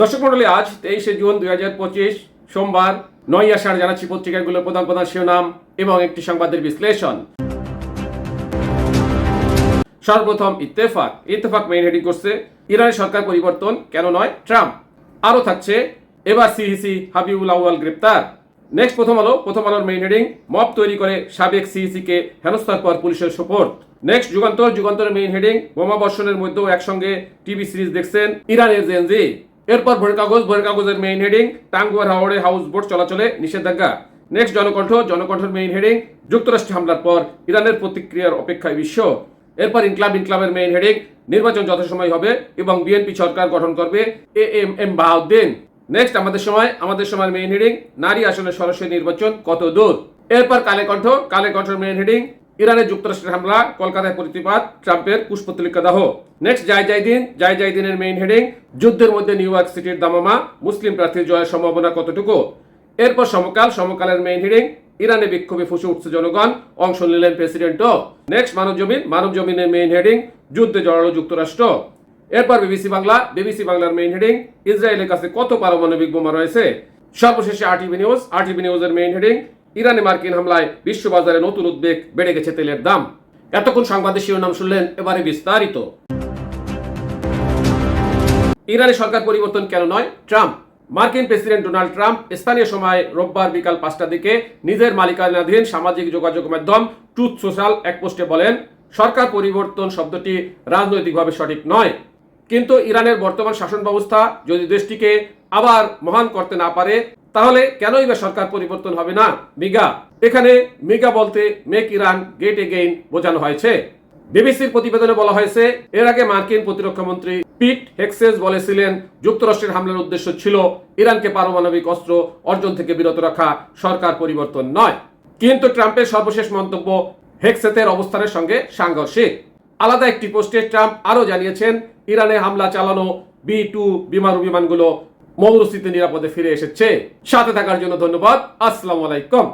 দর্শক মন্ডলী, আজ 23শে জুন 2025 সোমবার। 9ই আষাঢ় জানাচ্ছি পত্রিকাগুলোর প্রধান প্রধান শিরোনাম এবং একটি সংবাদের বিশ্লেষণ। সর্বপ্রথম ইত্তেফাক মেইন হেডিং করছে ইরানের সরকার পরিবর্তন কেন নয় ট্রাম্প। আরো থাকছে এবার সিইসি হাবিবুল আউয়াল গ্রেপ্তার। নেক্সট প্রথম আলোর মেইন হেডিং মব তৈরি করে সাবেক সিইসি কে হেনস্থার পর পুলিশের সোপর্দ। নেক্সট যুগান্তরের মেইন হেডিং বোমা বর্ষণের মধ্যেও একসঙ্গে টিভি সিরিজ দেখছেন ইরানের জেনজি। এরপর ভোরের কাগজের মেইন হেডিং টাঙ্গুয়ার হাওড়ে হাউস বোট চলাচলে নিষেধাজ্ঞা। নেক্সট জনকণ্ঠের মেইন হেডিং যুক্তরাষ্ট্রে হামলার পর ইরানের প্রতিক্রিয়ার অপেক্ষায় বিশ্ব। এরপর ইনকলাবের মেইন হেডিং নির্বাচন যথাসময় হবে এবং বিএনপি সরকার গঠন করবে এএমএম বাহাউদ্দিন। নেক্সট আমাদের সময়ের মেইন হেডিং নারী আসনে সরাসরি নির্বাচন কত দূর। এরপর কালের মেইন হেডিং ইরানের যুক্তরাষ্ট্রের হামলা, কলকাতায় প্রতিবাদ, ট্রাম্পের পুষ্পতলিকা দাহ। নেক্সট জাইদিনের মেইন হেডিং যুদ্ধের মধ্যে নিউ ইয়র্ক সিটির দামামা, মুসলিম প্রার্থীর জয়ের সম্ভাবনা কতটুকু। এরপর সমকালের মেইন হেডিং ইরানে বিক্ষোভে ফুসে উঠছে জনগণ, অংশ নিলেন প্রেসিডেন্টও। নেক্সট মানবজমিনের মেইন হেডিং যুদ্ধে জড়ালো যুক্তরাষ্ট্র। এরপর বিবিসি বাংলার মেইন হেডিং ইসরায়েলের কাছে কত পারমাণবিক বোমা রয়েছে। সর্বশেষে আরটিভি নিউজের মেইন হেডিং ইরানে মার্কিন হামলায় বিশ্ববাজারে নতুন উদ্বেগ, বেড়ে গেছে তেলের দাম। এতক্ষণ সংবাদের শিরোনাম শুনলেন, এবারে বিস্তারিত। ইরানের সরকার পরিবর্তন কেন নয় ট্রাম্প। মার্কিন প্রেসিডেন্ট ডোনাল্ড ট্রাম্প স্থানীয় সময় রোববার বিকাল 5টার দিকে নিজের মালিকানাধীন সামাজিক যোগাযোগ মাধ্যম ট্রুথ সোশ্যাল এক পোস্টে বলেন, সরকার পরিবর্তন শব্দটি রাজনৈতিকভাবে সঠিক নয়, কিন্তু ইরানের বর্তমান শাসন ব্যবস্থা যদি দেশটিকে আবার মহান করতে না পারে তাহলে কেনই বা সরকার পরিবর্তন হবে না। এখানে মেগা বলতে মেক ইরান গ্রেট এগেইন বোঝানো হয়েছে। বিবিসির প্রতিবেদনে বলা হয়েছে, এর আগে মার্কিন প্রতিরক্ষা মন্ত্রী পিট হেক্সেস বলেছিলেন যুক্তরাষ্ট্রের হামলার উদ্দেশ্য ছিল ইরানকে পারমাণবিক অস্ত্র অর্জন থেকে বিরত রাখা, সরকার পরিবর্তন নয়। কিন্তু ট্রাম্পের সর্বশেষ মন্তব্য হেক্সেসের অবস্থানের সঙ্গে সাংঘর্ষিক। আলাদা একটি পোস্টে ট্রাম্প আরও জানিয়েছেন, ইরানে হামলা চালানো B-2 বিমানগুলো মৌরুসিতে নিরাপদে ফিরে এসেছে। সাথে থাকার জন্য ধন্যবাদ। আসসালামু আলাইকুম।